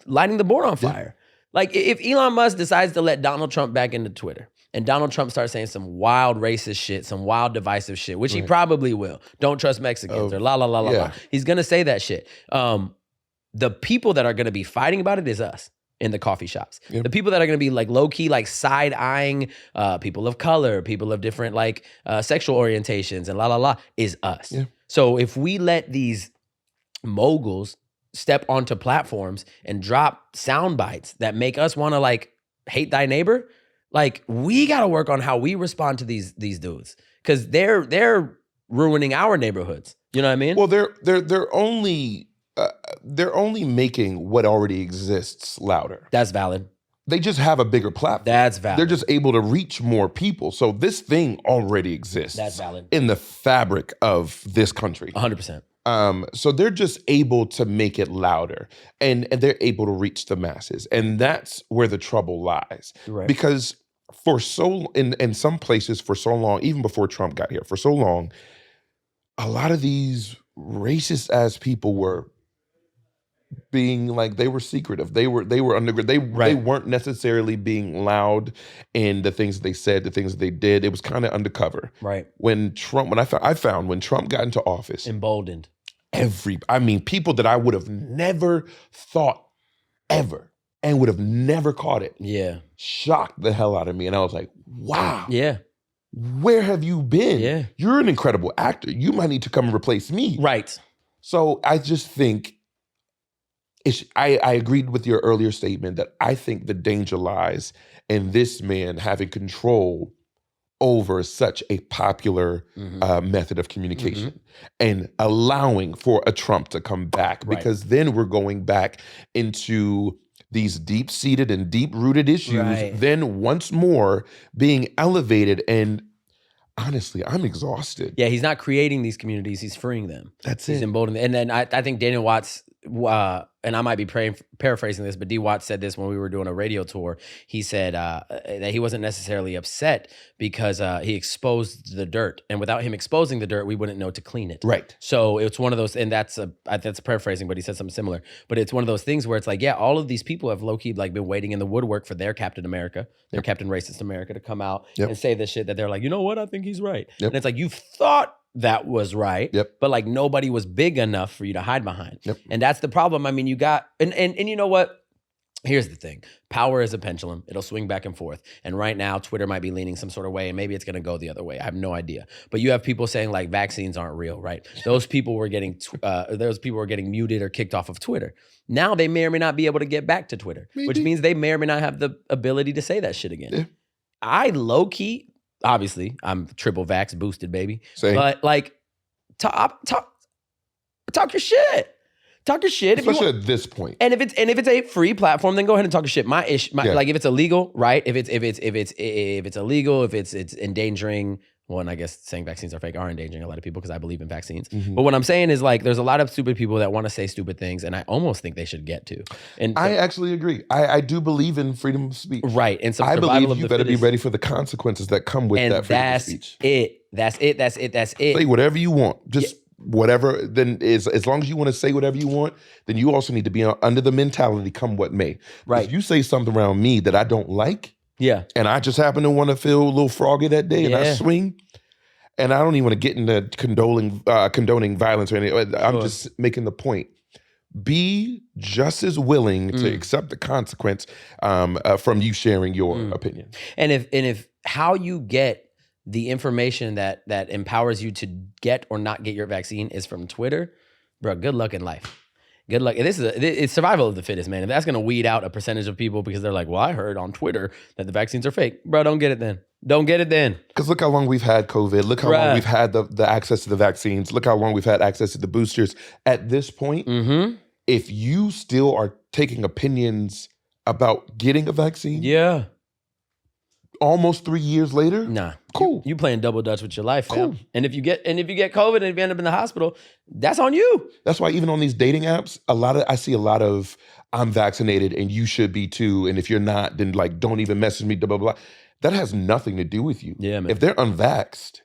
lighting the board on fire. Like if Elon Musk decides to let Donald Trump back into Twitter and Donald Trump starts saying some wild racist shit, some wild divisive shit, which he probably will. Don't trust Mexicans or la la la la la. He's gonna say that shit. The people that are gonna be fighting about it is us in the coffee shops. Yep. The people that are gonna be like low-key, like side-eyeing people of color, people of different like sexual orientations and la la la is us. Yeah. So if we let these moguls step onto platforms and drop sound bites that make us want to like hate thy neighbor, like we got to work on how we respond to these dudes because they're ruining our neighborhoods. You know what I mean? Well, they're only making what already exists louder. That's valid. They just have a bigger platform. That's valid. They're just able to reach more people. So this thing already exists. That's valid. In the fabric of this country. 100%. So they're just able to make it louder and they're able to reach the masses. And that's where the trouble lies. Right. Because in some places for so long, even before Trump got here, for so long, a lot of these racist ass people were being like, they were secretive. They were underground. They weren't necessarily being loud in the things they said, the things they did. It was kind of undercover. Right. When Trump got into office, Emboldened. People that I would have never thought ever and would have never caught it. Yeah. Shocked the hell out of me. And I was like, wow. Yeah. Where have you been? Yeah. You're an incredible actor. You might need to come and replace me. Right. So I just think I agreed with your earlier statement that I think the danger lies in this man having control over such a popular method of communication and allowing for a Trump to come back, because then we're going back into these deep-seated and deep-rooted issues, then once more being elevated. And honestly, I'm exhausted. Yeah, he's not creating these communities, he's freeing them. He's emboldening. And then I think Daniel Watts, and I might be paraphrasing this, but D. Watts said this when we were doing a radio tour. He said that he wasn't necessarily upset because he exposed the dirt. And without him exposing the dirt, we wouldn't know to clean it. Right. So it's one of those, and that's paraphrasing, but he said something similar. But it's one of those things where it's like, yeah, all of these people have low-key like been waiting in the woodwork for their Captain America, their Captain Racist America to come out and say this shit that they're like, you know what, I think he's right. And it's like, you thought that was right, but like nobody was big enough for you to hide behind. And that's the problem. I mean, you got, and you know what? Here's the thing. Power is a pendulum. It'll swing back and forth. And right now, Twitter might be leaning some sort of way, and maybe it's going to go the other way. I have no idea. But you have people saying like vaccines aren't real, right? Those people were getting muted or kicked off of Twitter. Now they may or may not be able to get back to Twitter, which means they may or may not have the ability to say that shit again. I low-key, obviously, I'm triple vax boosted, baby. Same. But like, talk your shit. Talk your shit. Especially at this point. And if it's a free platform, then go ahead and talk your shit. Like if it's illegal, right? If it's illegal, if it's endangering. Well, and I guess saying vaccines are fake are endangering a lot of people because I believe in vaccines. But what I'm saying is like, there's a lot of stupid people that want to say stupid things, and I almost think they should get to. And so, I actually agree. I do believe in freedom of speech. Right. And so I believe you better be ready for the consequences that come with that freedom of speech. That's it. Say whatever you want. Just whatever. Then as long as you want to say whatever you want, then you also need to be under the mentality come what may. Right. If you say something around me that I don't like, and I just happen to want to feel a little froggy that day, and I swing, and I don't even want to get into condoning violence or anything. I'm just making the point. be just as willing to accept the consequence from you sharing your opinion. And if how you get the information that empowers you to get or not get your vaccine is from Twitter, bro, good luck in life. Good luck. It's survival of the fittest, man. If that's going to weed out a percentage of people because they're like, well, I heard on Twitter that the vaccines are fake. Bro, don't get it then. Don't get it then. Because look how long we've had COVID. Look how long we've had the access to the vaccines. Look how long we've had access to the boosters. At this point, if you still are taking opinions about getting a vaccine, almost 3 years later, nah, cool. You playing double dutch with your life, fam. Cool. And if you get COVID and if you end up in the hospital, that's on you. That's why even on these dating apps, I see a lot of I'm vaccinated and you should be too. And if you're not, then like don't even message me. Blah blah blah. That has nothing to do with you. Yeah, man. If they're unvaxxed,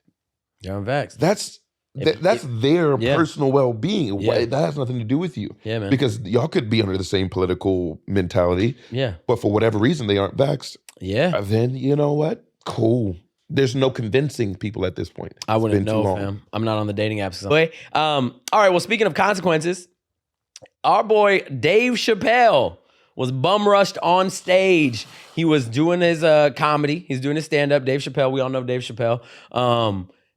they're unvaxxed. That's their personal well-being. Yeah. That has nothing to do with you. Yeah, man. Because y'all could be under the same political mentality. Yeah. But for whatever reason, they aren't vaxxed. Yeah. Then you know what? Cool. There's no convincing people at this point. I wouldn't know, fam. I'm not on the dating apps. All right. Well, speaking of consequences, our boy Dave Chappelle was bum rushed on stage. He was doing his comedy. He's doing his stand-up. Dave Chappelle. We all know Dave Chappelle.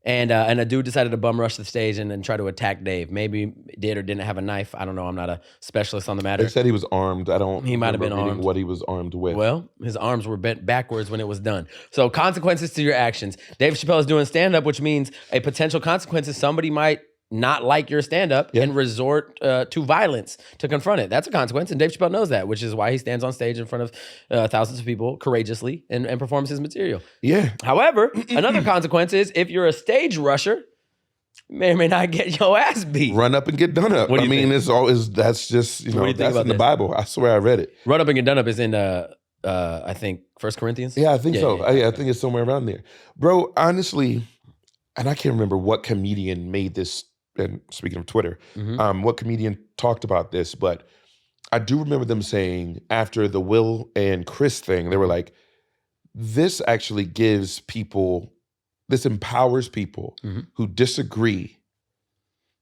And a dude decided to bum rush the stage and then try to attack Dave. Maybe did or didn't have a knife. I don't know. I'm not a specialist on the matter. They said he was armed. He might have been armed. What he was armed with. Well, his arms were bent backwards when it was done. So consequences to your actions. Dave Chappelle is doing stand-up, which means a potential consequence is somebody might not like your stand-up and resort to violence to confront it. That's a consequence, and Dave Chappelle knows that, which is why he stands on stage in front of thousands of people courageously and performs his material. Yeah. However, another consequence is if you're a stage rusher, you may or may not get your ass beat. Run up and get done up. I mean, think? that's just, that's in the this? Bible. I swear I read it. Run up and get done up is in, I think, 1 Corinthians? Yeah, I think so. I think it's somewhere around there. Bro, honestly, and I can't remember what comedian made this. And speaking of Twitter, what comedian talked about this, but I do remember them saying after the Will and Chris thing, they were like, this actually this empowers people who disagree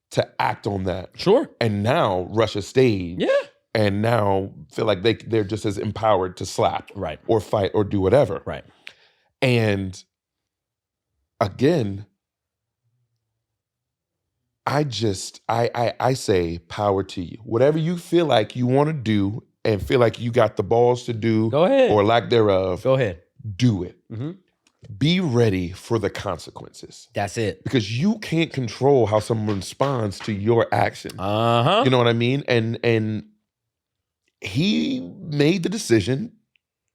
to act on that. Sure. And now rush a stage. Yeah. And now feel like they're just as empowered to slap or fight or do whatever. Right. And again, I say power to you. Whatever you feel like you want to do and feel like you got the balls to do, go ahead, or lack thereof, go ahead, do it. Be ready for the consequences. That's it. Because you can't control how someone responds to your action. You know what I mean? And he made the decision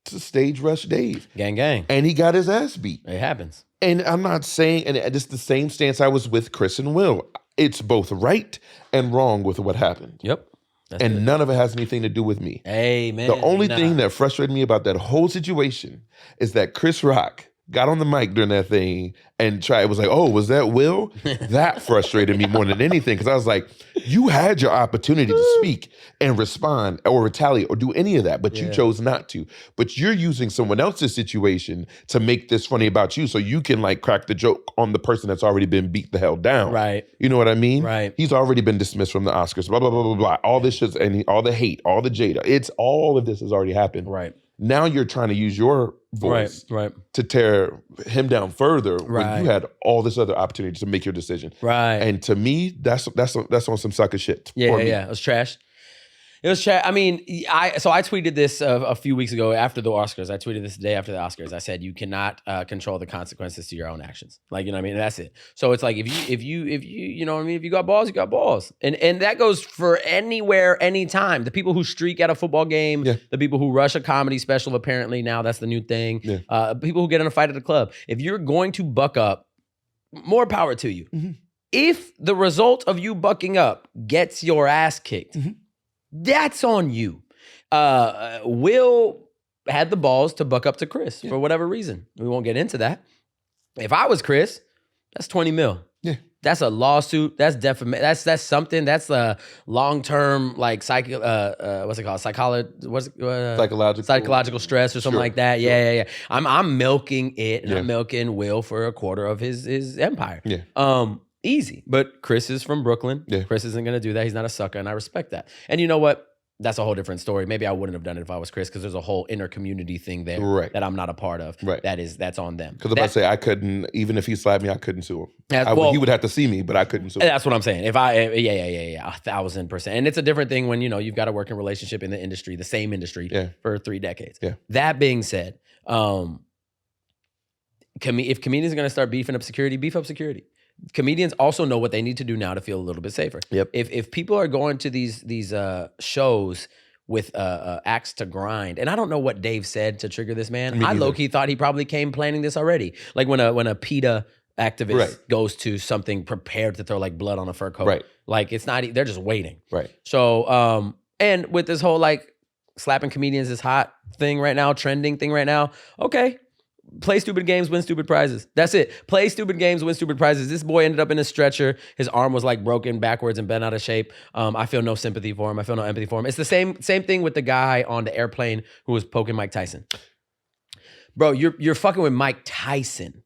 to stage rush Dave. Gang, gang. And he got his ass beat. It happens. And I'm not saying, and it's the same stance I was with Chris and Will. It's both right and wrong with what happened. Yep. And none of it has anything to do with me. Amen. The only thing that frustrated me about that whole situation is that Chris Rock got on the mic during that thing and it was like, oh, was that Will? That frustrated me more than anything, because I was like, you had your opportunity to speak and respond or retaliate or do any of that, but you chose not to. But you're using someone else's situation to make this funny about you so you can like crack the joke on the person that's already been beat the hell down. Right. You know what I mean? Right. He's already been dismissed from the Oscars, blah, blah, blah, blah, blah. All this shit, and all the hate, all the Jada. All of this has already happened. Right. Now you're trying to use your voice to tear him down further when you had all this other opportunity to make your decision. Right. And to me, that's on some sucker shit. Yeah. It was trash. It was trash. I mean, I tweeted this a few weeks ago after the Oscars. I tweeted this the day after the Oscars. I said you cannot control the consequences to your own actions. Like, you know what I mean? That's it. So it's like if you you know what I mean, if you got balls, you got balls. And that goes for anywhere, anytime. The people who streak at a football game, the people who rush a comedy special, apparently now that's the new thing. People who get in a fight at a club. If you're going to buck up, more power to you. If the result of you bucking up gets your ass kicked, that's on you. Will had the balls to buck up to Chris for whatever reason. We won't get into that. If I was Chris, that's 20 mil. Yeah. That's a lawsuit. That's defamation. That's something. That's a long-term like what's it called? Psychological stress or something like that. Yeah. I'm milking it, and I'm milking Will for a quarter of his empire. Yeah. Easy. But Chris is from Brooklyn. Yeah. Chris isn't going to do that. He's not a sucker, and I respect that. And you know what? That's a whole different story. Maybe I wouldn't have done it if I was Chris, because there's a whole inner community thing there Right. that I'm not a part of. Right. That's on them. Because if I say I couldn't, even if he slapped me, I couldn't sue him. Well, he would have to see me, but I couldn't sue him. That's what I'm saying. If I, yeah, 1,000%. And it's a different thing when, you've got a working relationship in the industry, the same industry for 3 decades. Yeah. That being said, if comedians are going to start beefing up security, beef up security. Comedians also know what they need to do now to feel a little bit safer. Yep. If people are going to these shows with axe to grind, and I don't know what Dave said to trigger this man. I low-key thought he probably came planning this already. Like when a PETA activist goes to something prepared to throw like blood on a fur coat. Right. Like it's not, they're just waiting. Right. So, and with this whole like slapping comedians is hot thing right now, trending thing right now. Okay. Play stupid games, win stupid prizes. That's it. Play stupid games, win stupid prizes. This boy ended up in a stretcher. His arm was like broken backwards and bent out of shape. I feel no sympathy for him. I feel no empathy for him. It's the same thing with the guy on the airplane who was poking Mike Tyson. Bro, you're fucking with Mike Tyson.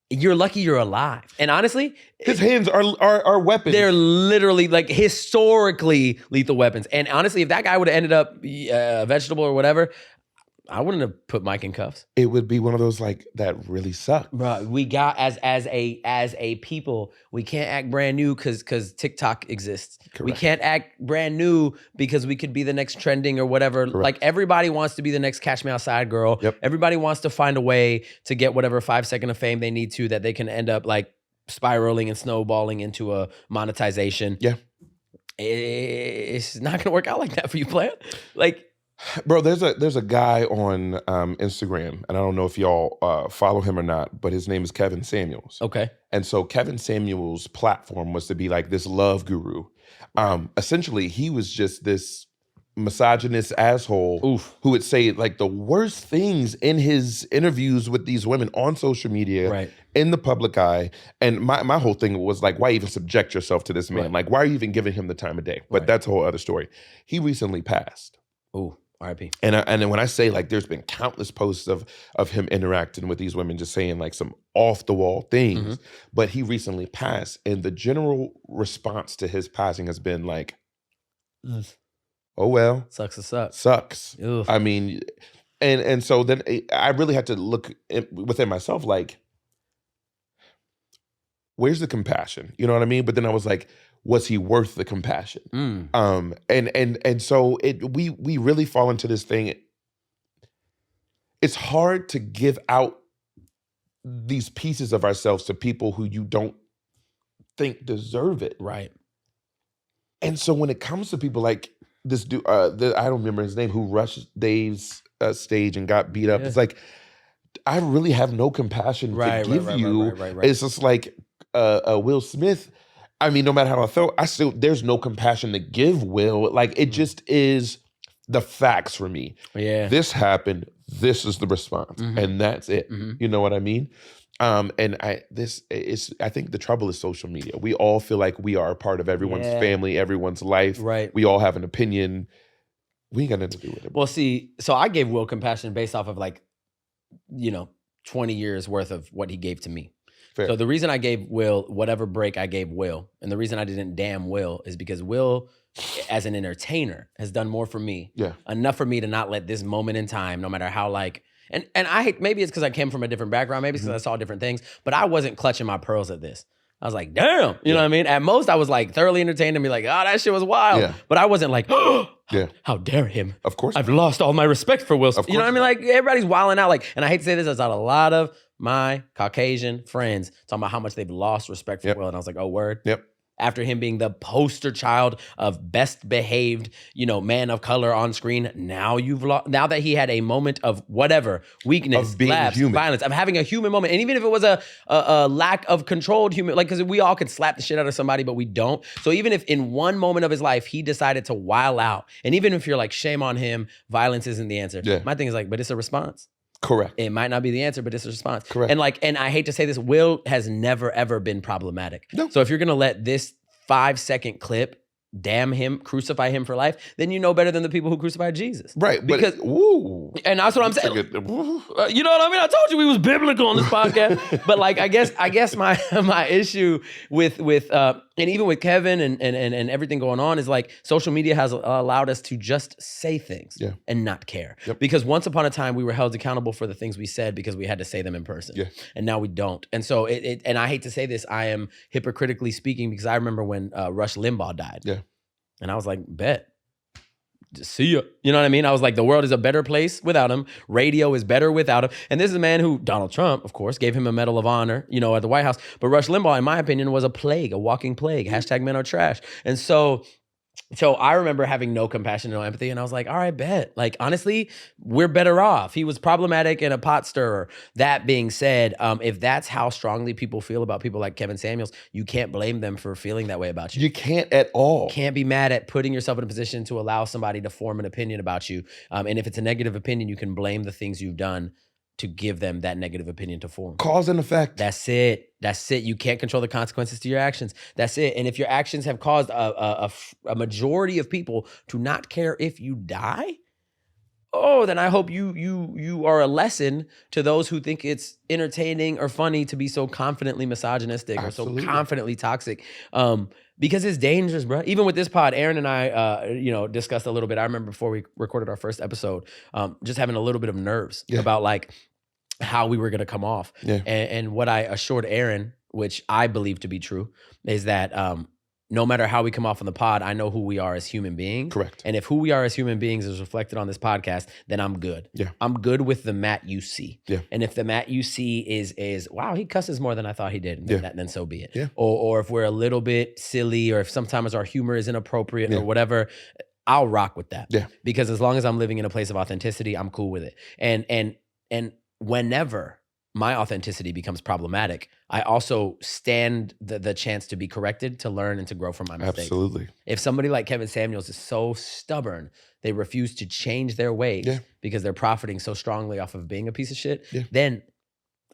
You're lucky you're alive. And honestly, his hands are weapons. They're literally like historically lethal weapons. And honestly, if that guy would have ended up a vegetable or whatever, I wouldn't have put Mike in cuffs. It would be one of those like that really suck. Bro, we got as a people, we can't act brand new because TikTok exists. Correct. We can't act brand new because we could be the next trending or whatever. Correct. Like everybody wants to be the next Catch Me Outside girl. Yep. Everybody wants to find a way to get whatever 5 second of fame they need to, that they can end up like spiraling and snowballing into a monetization. Yeah. It's not gonna work out like that for you, player. Like, bro, there's a guy on Instagram, and I don't know if y'all follow him or not, but his name is Kevin Samuels. Okay. And so Kevin Samuels' platform was to be like this love guru. Essentially, he was just this misogynist asshole who would say like the worst things in his interviews with these women on social media, in the public eye. And my whole thing was like, why even subject yourself to this man? Right. Like, why are you even giving him the time of day? But that's a whole other story. He recently passed. Ooh. RIP. And then when I say like there's been countless posts of him interacting with these women, just saying like some off the wall things, but he recently passed, and the general response to his passing has been like, oh well, sucks. Ugh. I mean, and so then I really had to look within myself like, where's the compassion? You know what I mean? But then I was like, was he worth the compassion? And so we really fall into this thing. It's hard to give out these pieces of ourselves to people who you don't think deserve it. Right. And so when it comes to people like this dude, I don't remember his name, who rushed Dave's stage and got beat up. It's like, I really have no compassion to give you. It's just like Will Smith. I mean, no matter how I felt, there's no compassion to give Will. Like, it just is the facts for me. Yeah. This happened. This is the response. And that's it. You know what I mean? And I think the trouble is social media. We all feel like we are a part of everyone's family, everyone's life. Right. We all have an opinion. We ain't got nothing to do with it. Well, see, so I gave Will compassion based off of 20 years worth of what he gave to me. Fair. So the reason I gave Will whatever break I gave Will, and the reason I didn't damn Will, is because Will, as an entertainer, has done more for me. Yeah. Enough for me to not let this moment in time, no matter how and I maybe it's because I came from a different background, maybe it's because I saw different things, but I wasn't clutching my pearls at this. I was like, damn, you know what I mean? At most, I was like thoroughly entertained and be like, oh, that shit was wild. Yeah. But I wasn't like, oh, how dare him? Of course. I've lost all my respect for Will Smith. You know what I mean? not. Like, everybody's wilding out. Like, and I hate to say this, I saw a lot of my Caucasian friends talking about how much they've lost respect for Will. And I was like, oh, word? Yep. After him being the poster child of best behaved, man of color on screen, now you've lost. Now that he had a moment of whatever weakness, Of being laughs, human. violence, of having a human moment, and even if it was a lack of controlled human, like because we all could slap the shit out of somebody, but we don't. So even if in one moment of his life he decided to wild out, and even if you're like shame on him, violence isn't the answer. Yeah. My thing is like, but it's a response. Correct. It might not be the answer, but it's a response. Correct. And I hate to say this, Will has never ever been problematic. No. So if you're gonna let this 5 second clip damn him, crucify him for life, then you know better than the people who crucified Jesus. Right. Because, ooh. and that's what I'm saying. You know what I mean? I told you we was biblical on this podcast. But like, I guess my issue with and even with Kevin and everything going on is like social media has allowed us to just say things and not care. Yep. Because once upon a time we were held accountable for the things we said because we had to say them in person. Yeah. And now we don't. And so and I hate to say this, I am hypocritically speaking because I remember when Rush Limbaugh died. Yeah. And I was like, bet. Just see ya. You know what I mean? I was like, the world is a better place without him. Radio is better without him. And this is a man who, Donald Trump, of course, gave him a Medal of Honor, at the White House. But Rush Limbaugh, in my opinion, was a plague, a walking plague. # men are trash. And so I remember having no compassion, no empathy. And I was like, all right, bet. Like, honestly, we're better off. He was problematic and a pot stirrer. That being said, if that's how strongly people feel about people like Kevin Samuels, you can't blame them for feeling that way about you. You can't at all. Can't be mad at putting yourself in a position to allow somebody to form an opinion about you. And if it's a negative opinion, you can blame the things you've done to give them that negative opinion to form. Cause and effect. That's it. You can't control the consequences to your actions. That's it. And if your actions have caused a majority of people to not care if you die, then I hope you are a lesson to those who think it's entertaining or funny to be so confidently misogynistic Absolutely. or so confidently toxic. Because it's dangerous, bro. Even with this pod, Aaron and I, discussed a little bit. I remember before we recorded our first episode, just having a little bit of nerves about like how we were going to come off. Yeah. And what I assured Aaron, which I believe to be true, is that no matter how we come off on the pod, I know who we are as human beings. Correct. And if who we are as human beings is reflected on this podcast, then I'm good. Yeah. I'm good with the Matt you see. Yeah. And if the Matt you see is wow, he cusses more than I thought he did, then so be it. Yeah. Or if we're a little bit silly, or if sometimes our humor is inappropriate or whatever, I'll rock with that. Yeah. Because as long as I'm living in a place of authenticity, I'm cool with it. And whenever my authenticity becomes problematic, I also stand the chance to be corrected, to learn, and to grow from my mistakes. Absolutely. If somebody like Kevin Samuels is so stubborn, they refuse to change their ways because they're profiting so strongly off of being a piece of shit, then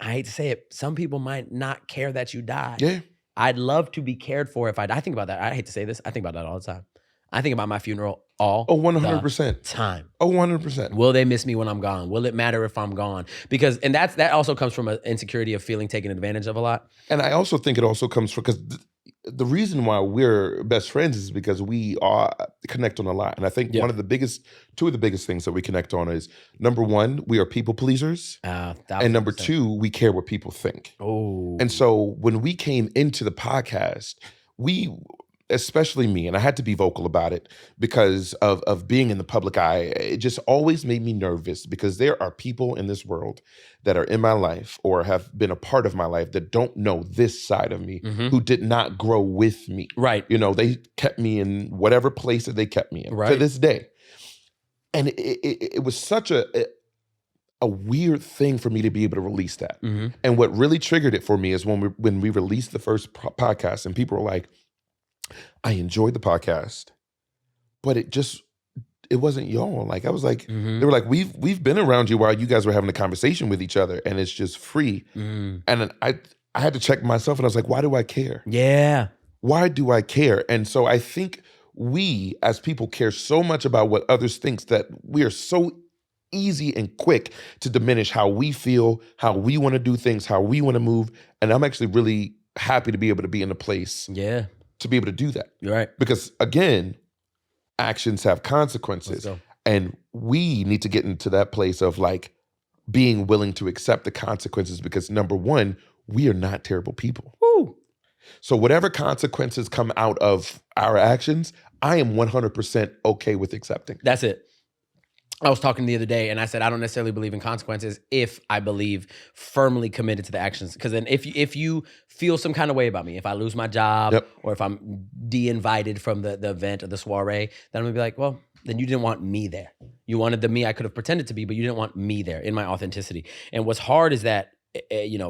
I hate to say it, some people might not care that you die. Yeah. I'd love to be cared for if I die. I think about that. I hate to say this. I think about that all the time. I think about my funeral all 100%. the time. 100%. Will they miss me when I'm gone? Will it matter if I'm gone? Because, and that also comes from an insecurity of feeling taken advantage of a lot. And I also think it also comes from, because the reason why we're best friends is because we connect on a lot. And I think two of the biggest things that we connect on is, number one, we are people pleasers. And number two, we care what people think. Oh. And so when we came into the podcast, especially me, and I had to be vocal about it because of being in the public eye, it just always made me nervous, because there are people in this world that are in my life or have been a part of my life that don't know this side of me, who did not grow with me. Right. They kept me in whatever place that they kept me in to this day. And it was such a weird thing for me to be able to release that. And what really triggered it for me is when we released the first podcast, and people were like, I enjoyed the podcast, but it wasn't y'all. Like, I was like, they were like, we've been around you while you guys were having a conversation with each other, and it's just free. And then I had to check myself, and I was like, why do I care? Yeah. Why do I care? And so I think we as people care so much about what others think that we are so easy and quick to diminish how we feel, how we want to do things, how we want to move. And I'm actually really happy to be able to be in a place to be able to do that. You're right. Because again, actions have consequences. And we need to get into that place of like being willing to accept the consequences, because number one, we are not terrible people. Woo. So whatever consequences come out of our actions, I am 100% okay with accepting. That's it. I was talking the other day, and I said I don't necessarily believe in consequences if I believe firmly committed to the actions. Because then if you feel some kind of way about me, if I lose my job or if I'm de-invited from the event or the soiree, then I'm gonna be like, well, then you didn't want me there. You wanted the me I could have pretended to be, but you didn't want me there in my authenticity. And what's hard is that,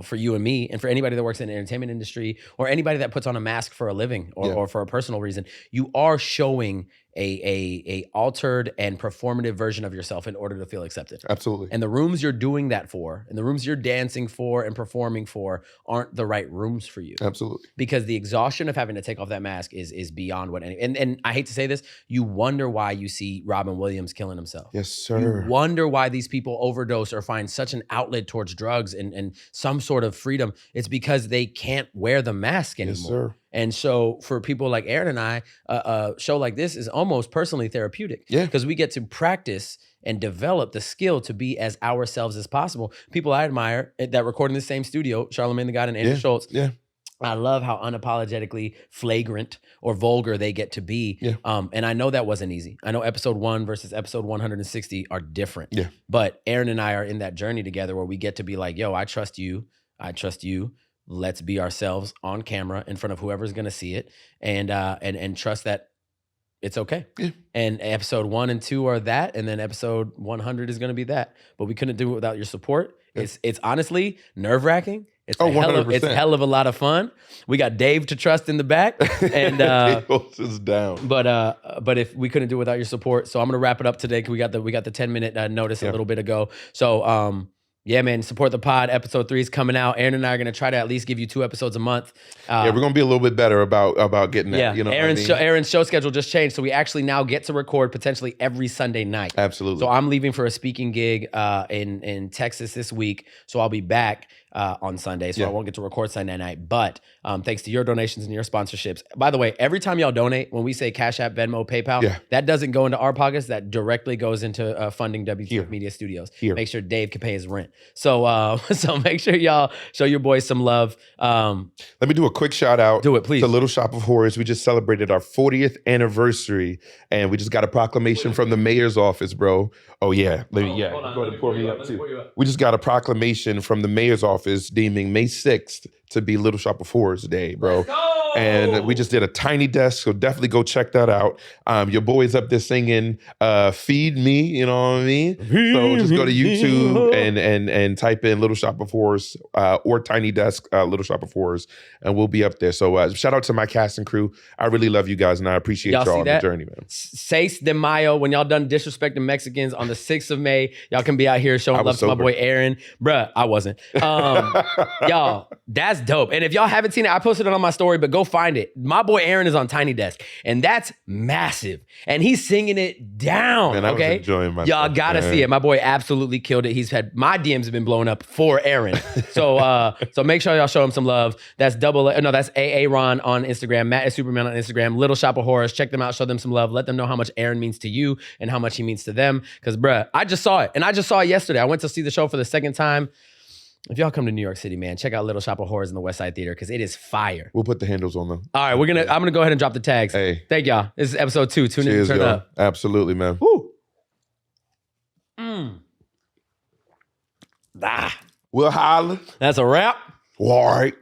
for you and me, and for anybody that works in the entertainment industry, or anybody that puts on a mask for a living or for a personal reason, you are showing a altered and performative version of yourself in order to feel accepted. Absolutely. And the rooms you're doing that for, and the rooms you're dancing for and performing for, aren't the right rooms for you. Absolutely. Because the exhaustion of having to take off that mask is beyond what any. And I hate to say this, you wonder why you see Robin Williams killing himself. Yes, sir. You wonder why these people overdose or find such an outlet towards drugs and some sort of freedom. It's because they can't wear the mask anymore. Yes, sir. And so for people like Aaron and I, a show like this is almost personally therapeutic. Yeah. Because we get to practice and develop the skill to be as ourselves as possible. People I admire that record in the same studio, Charlamagne the God and Andrew Schultz. Yeah. I love how unapologetically flagrant or vulgar they get to be. Yeah. And I know that wasn't easy. I know episode 1 versus episode 160 are different. Yeah. But Aaron and I are in that journey together where we get to be like, yo, I trust you. I trust you. Let's be ourselves on camera in front of whoever's going to see it, and trust that it's okay. Yeah. And episode 1 and 2 are that, and then episode 100 is going to be that. But we couldn't do it without your support. Yeah. It's honestly nerve-wracking. It's Oh, it's 100%. a hell of a lot of fun. We got Dave to trust in the back, and He holds us down. but if we couldn't do it without your support, so I'm gonna wrap it up today because we got the 10-minute notice a Yeah. little bit ago. So yeah, man, support the pod. Episode 3 is coming out. Aaron and I are gonna try to at least give you 2 episodes a month. Yeah, we're gonna be a little bit better about getting that. Yeah, You know, Aaron's show schedule just changed, so we actually now get to record potentially every Sunday night. Absolutely. So I'm leaving for a speaking gig in Texas this week, so I'll be back on Sunday, so Yeah. I won't get to record Sunday night. But thanks to your donations and your sponsorships. By the way, every time y'all donate, when we say Cash App, Venmo, PayPal, Yeah. that doesn't go into our pockets. That directly goes into funding WTF Here. Media Studios. Here. Make sure Dave can pay his rent. So so make sure y'all show your boys some love. Let me do a quick shout out. Do it, please. To Little Shop of Horrors. We just celebrated our 40th anniversary, and we just got a proclamation from the mayor's office, bro. Oh yeah, go ahead and pour me up too. We just got a proclamation from the mayor's office deeming May 6th to be Little Shop of Horrors Day, bro. And we just did a tiny desk, so definitely go check that out. Your boy's up there singing "Feed Me," you know what I mean? So just go to YouTube and type in Little Shop of Horrors or Tiny Desk Little Shop of Horrors, and we'll be up there. So shout out to my cast and crew. I really love you guys, and I appreciate Y'all y'all see on the that? journey, man. 6 de Mayo, when y'all done disrespecting Mexicans on the 6th of May, y'all can be out here showing I love was to my sober. boy Aaron. Bruh, I wasn't. Y'all, that's dope. And if y'all haven't seen it, I posted it on my story, but go find it. My boy Aaron is on Tiny Desk, and that's massive. And he's singing it down, Man, I was okay? enjoying myself, Y'all gotta man. see it. My boy absolutely killed it. He's had, my DMs have been blowing up for Aaron. So so make sure y'all show him some love. That's that's AA Ron on Instagram, Matt is Superman on Instagram, Little Shop of Horrors. Check them out, show them some love. Let them know how much Aaron means to you and how much he means to them. Because, bruh, I just saw it. And I just saw it yesterday. I went to see the show for the second time. If y'all come to New York City, man, check out Little Shop of Horrors in the West Side Theater because it is fire. We'll put the handles on them. All right, I'm gonna go ahead and drop the tags. Hey. Thank y'all. This is episode 2. Tune in Cheers, and turn y'all. up. Absolutely, man. Woo. We'll holler. That's a wrap. All right.